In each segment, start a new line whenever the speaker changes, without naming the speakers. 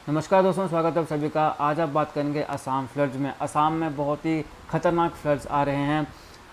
नमस्कार दोस्तों, स्वागत है आप सभी का। आज आप बात करेंगे असम फ्लड्स में। असम में बहुत ही खतरनाक फ्लड्स आ रहे हैं।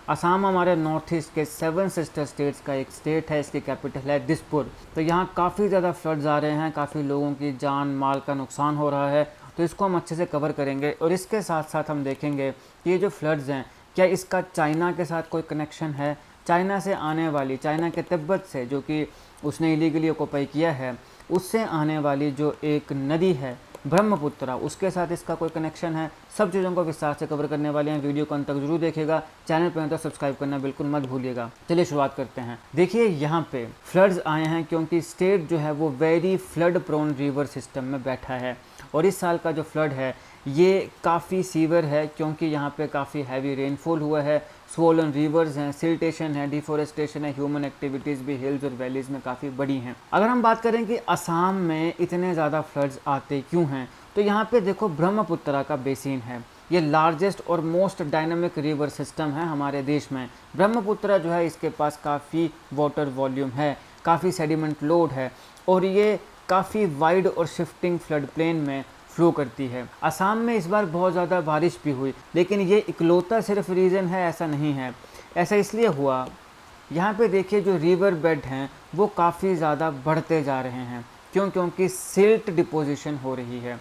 असम हमारे नॉर्थ ईस्ट के 7 सिस्टर स्टेट्स का एक स्टेट है। इसकी कैपिटल है दिसपुर। तो यहाँ काफ़ी ज़्यादा फ्लड्स आ रहे हैं, काफ़ी लोगों की जान माल का नुकसान हो रहा है। तो इसको हम अच्छे से कवर करेंगे और इसके साथ साथ हम देखेंगे कि ये जो फ्लड्स हैं, क्या इसका चाइना के साथ कोई कनेक्शन है। चाइना से आने वाली, चाइना के तिब्बत से, जो कि उसने इलीगली ऑक्यूपाई किया है, उससे आने वाली जो एक नदी है ब्रह्मपुत्रा, उसके साथ इसका कोई कनेक्शन है। सब चीज़ों को विस्तार से कवर करने वाले हैं। वीडियो को अंत तक जरूर देखिएगा। चैनल पर हैं तो सब्सक्राइब करना बिल्कुल मत भूलिएगा। चलिए शुरुआत करते हैं। देखिए, यहाँ पे फ्लड्स आए हैं क्योंकि स्टेट जो है वो very flood prone river system में बैठा है। और इस साल का जो फ्लड है ये काफ़ी सीवियर है क्योंकि यहाँ पे काफ़ी हैवी रेनफॉल हुआ है। स्वोलन रिवर्स हैं, सिल्टेशन है, डिफोरेस्टेशन है, ह्यूमन एक्टिविटीज़ भी हिल्स और वैलीज़ में काफ़ी बड़ी हैं। अगर हम बात करें कि असम में इतने ज़्यादा फ्लड्स आते क्यों हैं, तो यहाँ पे देखो ब्रह्मपुत्रा का बेसिन है। ये लार्जेस्ट और मोस्ट डायनामिक रिवर सिस्टम है हमारे देश में। ब्रह्मपुत्रा जो है इसके पास काफ़ी वाटर वॉल्यूम है, काफ़ी सेडिमेंट लोड है और ये काफ़ी वाइड और शिफ्टिंग फ्लड प्लेन में फ्लो करती है। असम में इस बार बहुत ज़्यादा बारिश भी हुई, लेकिन ये इकलौता सिर्फ रीज़न है ऐसा नहीं है। ऐसा इसलिए हुआ, यहाँ पे देखिए जो रिवर बेड हैं वो काफ़ी ज़्यादा बढ़ते जा रहे हैं। क्योंकि सिल्ट डिपोजिशन हो रही है।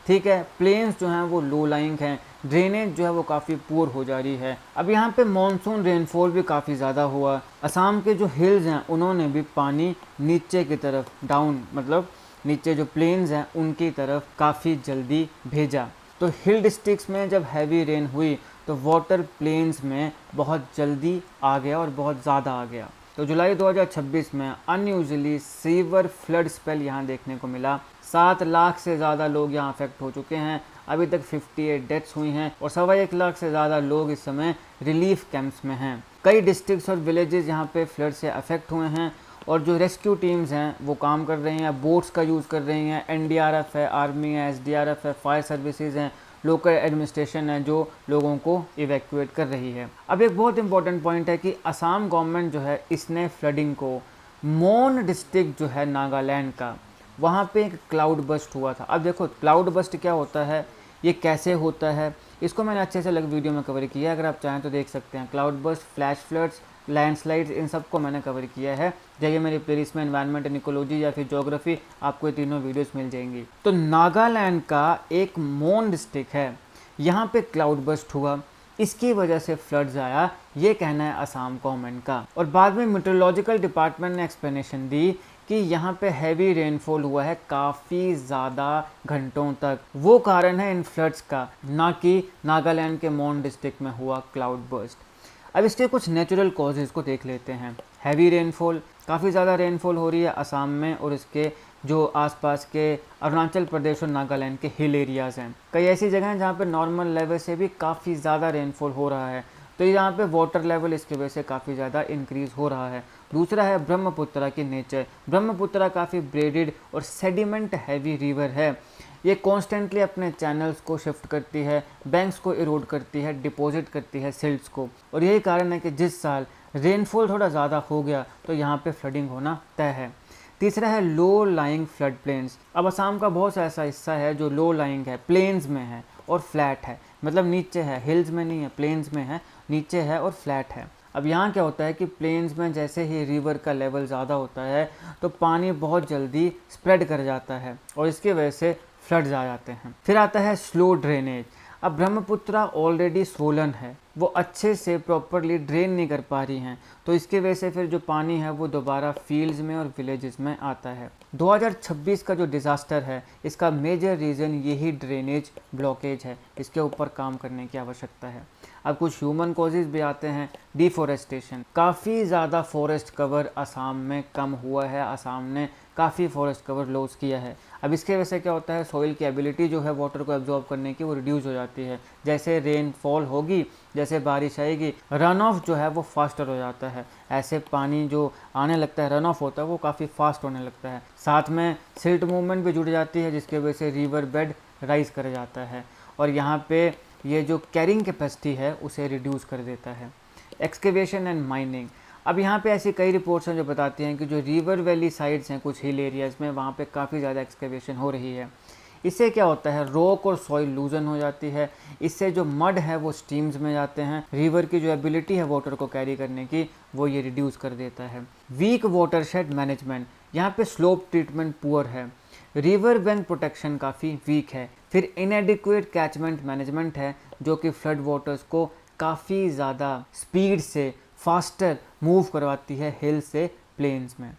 ठीक है, प्लेन्स जो हैं वो लो लाइंग हैं, ड्रेनेज जो है वो काफ़ी पुअर हो जा रही है। अब यहाँ पे मॉनसून रेनफॉल भी काफ़ी ज़्यादा हुआ। असम के जो हिल्स हैं उन्होंने भी पानी नीचे की तरफ डाउन, मतलब नीचे जो प्लेन्स हैं उनकी तरफ काफ़ी जल्दी भेजा। तो हिल डिस्ट्रिक्ट्स में जब हैवी रेन हुई तो वाटर प्लेन्स में बहुत जल्दी आ गया और बहुत ज़्यादा आ गया। तो जुलाई 2026 में अनयूजुअली सीवर फ्लड स्पेल यहाँ देखने को मिला। 7 लाख से ज़्यादा लोग यहाँ अफेक्ट हो चुके हैं। अभी तक 58 डेथ्स हुई हैं और 1.25 लाख से ज़्यादा लोग इस समय रिलीफ कैंप्स में हैं। कई डिस्ट्रिक्ट्स और विलेजेस यहाँ पे फ्लड से अफेक्ट हुए हैं और जो रेस्क्यू टीम्स हैं वो काम कर रही हैं, बोट्स का यूज़ कर रही हैं। एनडीआरएफ है, आर्मी है, एसडीआरएफ है, फायर सर्विसेज हैं, लोकल एडमिनिस्ट्रेशन है जो लोगों को इवैक्यूएट कर रही है। अब एक बहुत इंपॉर्टेंट पॉइंट है कि असम गवर्नमेंट जो है इसने फ्लडिंग को मोन डिस्ट्रिक्ट जो है नागालैंड का, वहाँ पे एक क्लाउड बस्ट हुआ था। अब देखो क्लाउड बस्ट क्या होता है, ये कैसे होता है, इसको मैंने अच्छे से अलग वीडियो में कवर किया है, अगर आप चाहें तो देख सकते हैं। Cloud burst, flash floods, landslides, इन सब को मैंने कवर किया है। जाइए मेरी प्लेलिस्ट में एनवायरनमेंट एंड इकोलॉजी या फिर ज्योग्राफी, आपको ये तीनों वीडियोस मिल जाएंगी। तो नागालैंड का एक मोन डिस्ट्रिक्ट है, यहाँ पे क्लाउड बस्ट हुआ, इसकी वजह से फ्लड्स आया, ये कहना है असम गवर्नमेंट का। और बाद में मेट्रोलॉजिकल डिपार्टमेंट ने एक्सप्लेनेशन दी कि यहाँ पे हैवी रेनफॉल हुआ है काफ़ी ज़्यादा घंटों तक, वो कारण है इन फ्लड्स का, ना कि नागालैंड के मोन डिस्ट्रिक्ट में हुआ क्लाउड बर्स्ट। अब इसके कुछ नेचुरल कॉजेज़ को देख लेते हैं। हैवी रेनफॉल, काफ़ी ज़्यादा रेनफॉल हो रही है असम में और इसके जो आसपास के अरुणाचल प्रदेश और नागालैंड के हिल एरियाज़ हैं। कई ऐसी जगह हैं जहाँ पे नॉर्मल लेवल से भी काफ़ी ज़्यादा रेनफॉल हो रहा है, तो यहाँ पे वाटर लेवल इसकी वजह से काफ़ी ज़्यादा इंक्रीज़ हो रहा है। दूसरा है ब्रह्मपुत्रा की नेचर। ब्रह्मपुत्रा काफ़ी ब्रेडेड और सेडिमेंट हैवी रिवर है। ये कॉन्स्टेंटली अपने चैनल्स को शिफ्ट करती है, बैंक्स को इरोड करती है, डिपॉजिट करती है सिल्ट्स को, और यही कारण है कि जिस साल रेनफॉल थोड़ा ज़्यादा हो गया तो यहाँ पे फ्लडिंग होना तय है। तीसरा है लो लाइंग फ्लड प्लेन्स। अब असम का बहुत सा ऐसा हिस्सा है जो लो लाइंग है, प्लेन्स में है और फ्लैट है, मतलब नीचे है, हिल्स में नहीं है, प्लेन्स में है, नीचे है और फ्लैट है। अब यहाँ क्या होता है कि प्लेन्स में जैसे ही रिवर का लेवल ज़्यादा होता है तो पानी बहुत जल्दी स्प्रेड कर जाता है और इसकी वजह से फ्लड्स आ जाते हैं। फिर आता है स्लो ड्रेनेज। अब ब्रह्मपुत्रा ऑलरेडी स्वोलन है, वो अच्छे से प्रॉपरली ड्रेन नहीं कर पा रही हैं, तो इसकी वजह से फिर जो पानी है वो दोबारा फील्ड्स में और विलेजेस में आता है। 2026 का जो डिज़ास्टर है इसका मेजर रीज़न यही ड्रेनेज ब्लॉकेज है, इसके ऊपर काम करने की आवश्यकता है। अब कुछ ह्यूमन कॉजेज़ भी आते हैं। डिफोरेस्टेशन, काफ़ी ज़्यादा फॉरेस्ट कवर असम में कम हुआ है, असम ने काफ़ी फॉरेस्ट कवर लॉस किया है। अब इसके वजह से क्या होता है, सॉइल की एबिलिटी जो है वाटर को एब्जॉर्ब करने की वो रिड्यूस हो जाती है। जैसे रेनफॉल होगी, जैसे बारिश आएगी, रन ऑफ जो है वो फास्टर हो जाता है। ऐसे पानी जो आने लगता है, रन ऑफ होता है, वो काफ़ी फास्ट होने लगता है। साथ में सिल्ट मूवमेंट भी जुड़ जाती है जिसकी वजह से रिवर बेड राइज कर जाता है और यहाँ पे ये जो कैरिंग कैपेसिटी है उसे रिड्यूस कर देता है। एक्सकेवेशन एंड माइनिंग, अब यहाँ पे ऐसी कई रिपोर्ट्स हैं जो बताती हैं कि जो रिवर वैली साइड्स हैं कुछ हिल एरियाज़ में, वहाँ पे काफ़ी ज़्यादा एक्सकेवेशन हो रही है। इससे क्या होता है, रॉक और सॉइल लूजन हो जाती है, इससे जो मड है वो स्ट्रीम्स में जाते हैं, रिवर की जो एबिलिटी है वाटर को कैरी करने की वो ये रिड्यूस कर देता है। वीक वाटरशेड मैनेजमेंट, यहाँ पे स्लोप ट्रीटमेंट पुअर है, रिवर बैंक प्रोटेक्शन काफ़ी वीक है, फिर इनएडिक्वेट कैचमेंट मैनेजमेंट है जो कि फ्लड वाटर्स को काफ़ी ज़्यादा स्पीड से फास्टर मूव करवाती है हिल से प्लेन्स में।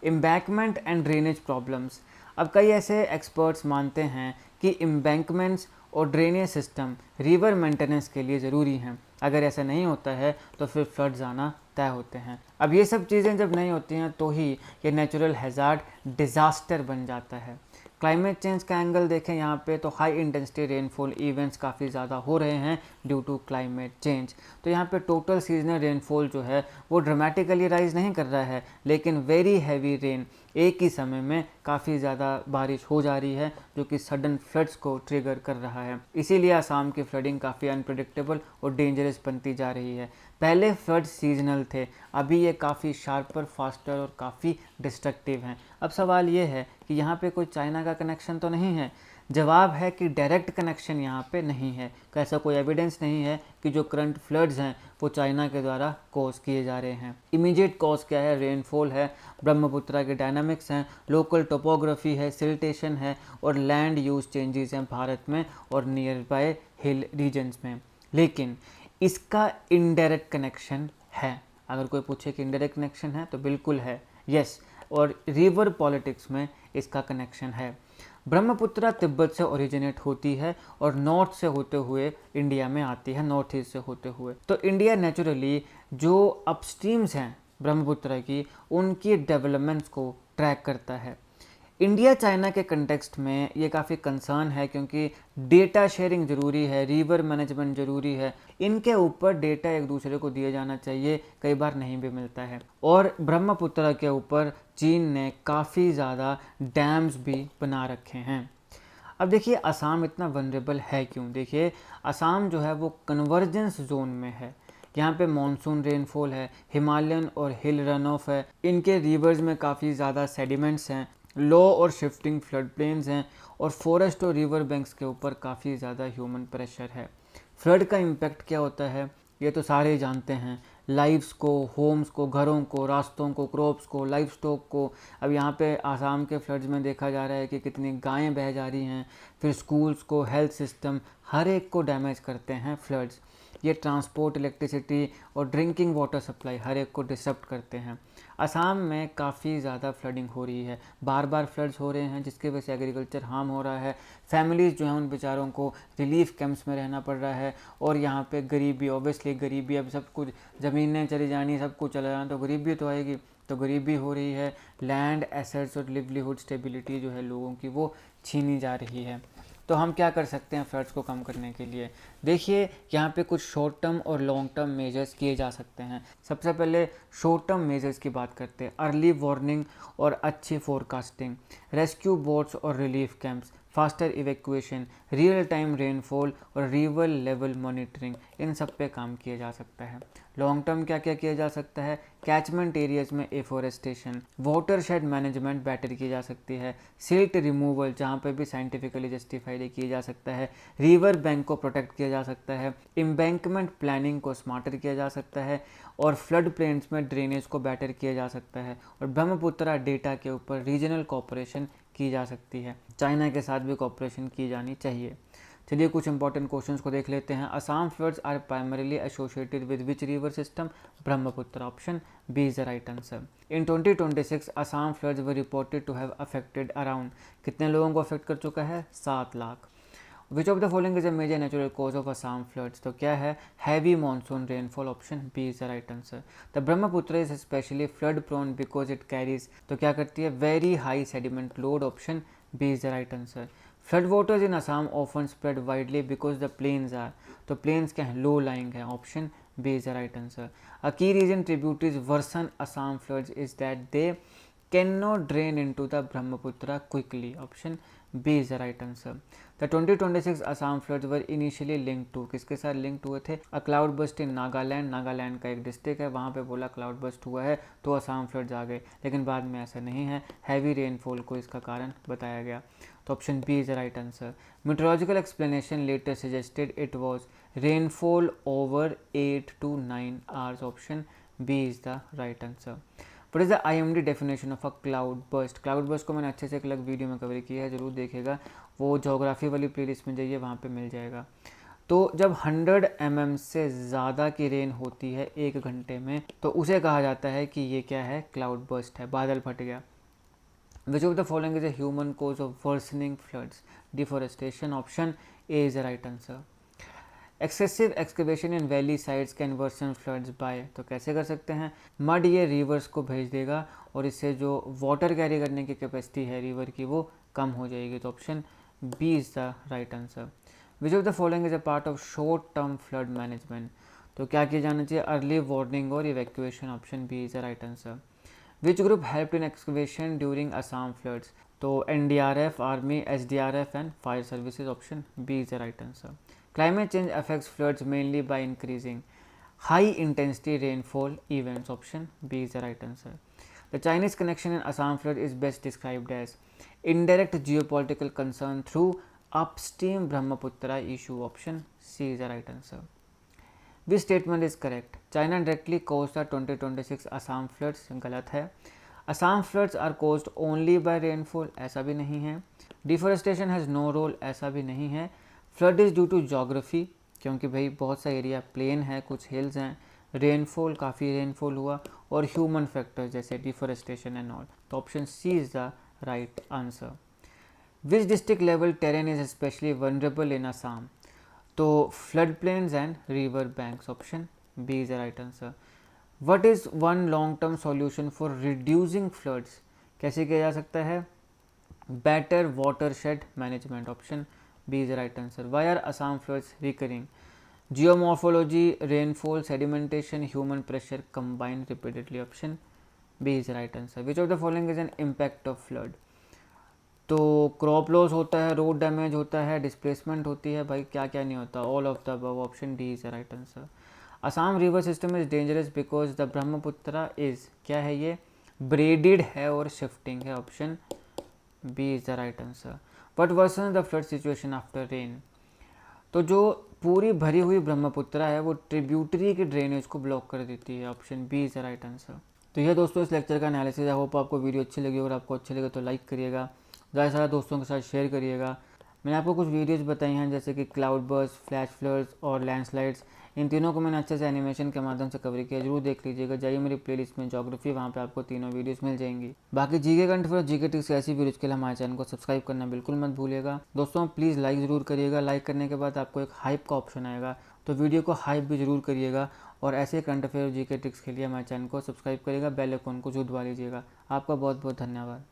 एम्बैंकमेंट एंड ड्रेनेज प्रॉब्लम्स, अब कई ऐसे एक्सपर्ट्स मानते हैं कि एम्बैंकमेंट्स और ड्रेनेज सिस्टम रिवर मेंटेनेंस के लिए ज़रूरी हैं, अगर ऐसा नहीं होता है तो फिर फ्लड्स आना तय होते हैं। अब ये सब चीज़ें जब नहीं होती हैं तो ही ये नेचुरल हैज़ार्ड डिज़ास्टर बन जाता है। क्लाइमेट चेंज का एंगल देखें यहाँ पे तो हाई इंटेंसिटी रेनफॉल इवेंट्स काफ़ी ज़्यादा हो रहे हैं ड्यू टू क्लाइमेट चेंज। तो यहाँ पे टोटल सीजनल रेनफॉल जो है वो ड्रामेटिकली राइज नहीं कर रहा है, लेकिन वेरी हैवी रेन, एक ही समय में काफ़ी ज़्यादा बारिश हो जा रही है जो कि सडन फ्लड्स को ट्रिगर कर रहा है। इसीलिए असम की फ्लडिंग काफ़ी अनप्रेडिक्टेबल और डेंजरस बनती जा रही है। पहले फ्लड सीजनल थे, अभी ये काफ़ी शार्पर, फास्टर और काफ़ी डिस्ट्रक्टिव हैं। अब सवाल ये है कि यहाँ पे कोई चाइना का कनेक्शन तो नहीं है? जवाब है कि डायरेक्ट कनेक्शन यहाँ पे नहीं है, ऐसा कोई एविडेंस नहीं है कि जो करंट फ्लड्स हैं वो चाइना के द्वारा कॉज किए जा रहे हैं। इमीडिएट कॉज क्या है? रेनफॉल है, ब्रह्मपुत्रा के डायनामिक्स हैं, लोकल टोपोग्राफी है, सिल्टेशन है और लैंड यूज चेंजेस हैं भारत में और नियर बाय हिल रीजन्स में। लेकिन इसका इनडायरेक्ट कनेक्शन है। अगर कोई पूछे कि इनडायरेक्ट कनेक्शन है तो बिल्कुल है, यस। और रिवर पॉलिटिक्स में इसका कनेक्शन है। ब्रह्मपुत्रा तिब्बत से ओरिजिनेट होती है और नॉर्थ से होते हुए इंडिया में आती है, नॉर्थ ईस्ट से होते हुए। तो इंडिया नेचुरली जो अपस्ट्रीम्स हैं ब्रह्मपुत्रा की, उनकी डेवलपमेंट्स को ट्रैक करता है। इंडिया चाइना के कंटेक्स्ट में ये काफ़ी कंसर्न है क्योंकि डेटा शेयरिंग ज़रूरी है, रिवर मैनेजमेंट ज़रूरी है, इनके ऊपर डेटा एक दूसरे को दिया जाना चाहिए, कई बार नहीं भी मिलता है। और ब्रह्मपुत्रा के ऊपर चीन ने काफ़ी ज़्यादा डैम्स भी बना रखे हैं। अब देखिए असम इतना वनरेबल है क्यों? देखिए असम जो है वो कन्वर्जेंस जोन में है, यहाँ पे मॉनसून रेनफॉल है, हिमालयन और हिल रन ऑफ है, इनके रिवर्स में काफ़ी ज़्यादा सेडिमेंट्स हैं, लो और शिफ्टिंग फ्लड प्लेन्स हैं और फॉरेस्ट और रिवर बैंक्स के ऊपर काफ़ी ज़्यादा ह्यूमन प्रेशर है। फ्लड का इम्पैक्ट क्या होता है ये तो सारे ही जानते हैं, लाइव्स को, होम्स को, घरों को, रास्तों को, क्रॉप्स को, लाइफ स्टॉक को। अब यहाँ पे आसाम के फ्लड्स में देखा जा रहा है कि कितनी गायें बह जा रही हैं, फिर स्कूल्स को, हेल्थ सिस्टम, हर एक को डैमेज करते हैं फ्लड्स। ये ट्रांसपोर्ट, इलेक्ट्रिसिटी और ड्रिंकिंग वाटर सप्लाई हर एक को डिस्टर्ब करते हैं। असम में काफ़ी ज़्यादा फ्लडिंग हो रही है, बार बार फ्लड्स हो रहे हैं जिसकी वजह से एग्रीकल्चर हार्म हो रहा है, फैमिलीज़ जो हैं उन बेचारों को रिलीफ कैंप्स में रहना पड़ रहा है। और यहाँ पे गरीबी, ऑब्वियसली गरीबी, अब सब कुछ ज़मीनें चली जानी, सब कुछ चला जाना तो गरीबी तो आएगी, तो गरीबी हो रही है। लैंड एसेट्स और लिवलीहुड स्टेबिलिटी जो है लोगों की वो छीनी जा रही है। तो हम क्या कर सकते हैं फ्लड्स को कम करने के लिए? देखिए यहाँ पे कुछ शॉर्ट टर्म और लॉन्ग टर्म मेजर्स किए जा सकते हैं। सबसे पहले शॉर्ट टर्म मेजर्स की बात करते हैं। अर्ली वार्निंग और अच्छी फोरकास्टिंग, रेस्क्यू बोट्स और relief camps, faster evacuation, real time rainfall और रिवर लेवल मॉनिटरिंग, इन सब पे काम किया जा सकता है। लॉन्ग टर्म क्या क्या किया जा सकता है? कैचमेंट एरियाज में afforestation, water shade management better की जा सकती है, सिल्ट रिमूवल जहाँ पे भी साइंटिफिकली जस्टिफाइड किया जा सकता है, रिवर बैंक को प्रोटेक्ट किया जा सकता है, एम्बैंकमेंट प्लानिंग को स्मार्टर किया जा सकता है और फ्लड प्लेन्स में ड्रेनेज को बेटर किया जा सकता है और ब्रह्मपुत्रा डेटा के ऊपर रीजनल कोऑपरेशन की जा सकती है। चाइना के साथ भी कोऑपरेशन की जानी चाहिए। चलिए कुछ इंपॉर्टेंट क्वेश्चंस को देख लेते हैं। Assam floods are primarily associated with which river system? Brahmaputra. Option B is the right answer. In 2026 Assam floods were reported to have affected around, कितने लोगों को अफेक्ट कर चुका है? 7 lakh. Which of the following is a major natural cause of Assam floods? तो क्या है? Heavy monsoon rainfall. Option B is the right answer. The Brahmaputra is specially flood prone because it carries, तो क्या करती है? Very high sediment load. Option B is the right answer. Flood waters in Assam often spread widely because the plains are, तो plains क्या है? Low lying है। Option B is the right answer. A key reason tributaries worsen Assam floods is that they can not drain into the Brahmaputra quickly. Option B is the right answer. The 2026 Assam floods were initially link to, किसके साथ linked हुए थे? A cloud burst इन नागालैंड, नागालैंड का एक district है, वहाँ पे बोला क्लाउड बस्ट हुआ है तो असम फ्लड्स आ गए, लेकिन बाद में ऐसा नहीं है, हैवी रेनफॉल को इसका कारण बताया गया। तो option B is the right answer. Meteorological explanation later suggested it was rainfall over 8 to 9 hours, option B is the right answer. What is the IMD definition of a cloud burst? Cloud burst को मैंने अच्छे से एक अलग video में cover किया है, ज़रूर देखिएगा, वो जोग्राफी वाली प्लेलिस्ट में जाइए, वहाँ पे मिल जाएगा। तो जब 100 mm से ज़्यादा की रेन होती है 1 घंटे में, तो उसे कहा जाता है कि ये क्या है, क्लाउड बर्स्ट है, बादल फट गया। Which of the following is a human cause of worsening floods? Deforestation, option A is the right answer. Excessive excavation in valley sides can worsen floods by? तो कैसे कर सकते हैं? मड ये रिवर्स को भेज देगा और इससे जो वाटर कैरी करने की कैपेसिटी है रिवर की वो कम हो जाएगी, तो option B is the right answer. Which of the following is a part of short term flood management? तो क्या किया जाना चाहिए? अर्ली वार्निंग और evacuation, option B is the right answer. Which group help in excavation during Assam floods? तो NDRF, army, SDRF and fire services, option B is the right answer. Climate change affects floods mainly by increasing high intensity rainfall events, option B is the right answer. The Chinese connection in Assam flood is best described as indirect geopolitical concern through upstream Brahmaputra issue, option C is the right answer. Which statement is correct? China directly caused the 2026 Assam floods, गलत है। Assam floods are caused only by rainfall, ऐसा भी नहीं है। Deforestation has no role, ऐसा भी नहीं है। Flood is due to geography, क्योंकि भाई बहुत सा एरिया प्लेन है, कुछ हिल्स हैं। रेनफॉल, काफ़ी रेनफॉल हुआ, और ह्यूमन फैक्टर्स जैसे डिफॉरेस्टेशन एंड ऑल, तो option C is the right answer. Which district level terrain is especially vulnerable in Assam? तो flood plains and river banks, option B is the right answer. What is one long term solution for reducing floods? कैसे किया जा सकता है? Better watershed management, option B is the right answer. Why are Assam floods recurring? Geomorphology, rainfall, sedimentation, human pressure combined repeatedly. Option B is the right answer. Which of the following is an impact of flood? तो crop loss होता है, road damage होता है, displacement होती है, भाई क्या क्या नहीं होता, all of the above, option D is the right answer. Assam river system is dangerous because the Brahmaputra is, क्या है ये, ब्रेडेड है और शिफ्टिंग है, option B is the right answer. But worsen the flood situation after rain? तो जो पूरी भरी हुई ब्रह्मपुत्र है वो ट्रिब्यूटरी के ड्रेनेज को ब्लॉक कर देती है, option B is the right answer. तो यह दोस्तों इस लेक्चर का एनालिसिस है। होप आपको वीडियो अच्छी लगी, अगर आपको अच्छी लगे तो लाइक करिएगा, ज़्यादा से ज़्यादा दोस्तों के साथ शेयर करिएगा। मैंने आपको कुछ वीडियोस बताई हैं जैसे कि क्लाउड बर्स्ट, फ्लैश फ्लड्स और लैंडस्लाइड्स, इन तीनों को मैंने अच्छे से एनिमेशन के माध्यम से कवर किया, जरूर देख लीजिएगा। जाइए मेरी प्लेलिस्ट में ज्योग्राफी, वहाँ पे आपको तीनों वीडियोस मिल जाएंगी। बाकी जीके कंटेंट और जीके ट्रिक्स ऐसी वीडियोज के लिए हमारे चैनल को सब्सक्राइब करना बिल्कुल मत भूलिएगा। दोस्तों प्लीज़ लाइक ज़रूर करिएगा, लाइक करने के बाद आपको एक हाइप का ऑप्शन आएगा, तो वीडियो को हाइप भी जरूर करिएगा। और ऐसे करंट अफेयर जीके ट्रिक्स के लिए हमारे चैनल को सब्सक्राइब करिएगा, बेल आइकन को जरूर दबा लीजिएगा। आपका बहुत बहुत धन्यवाद।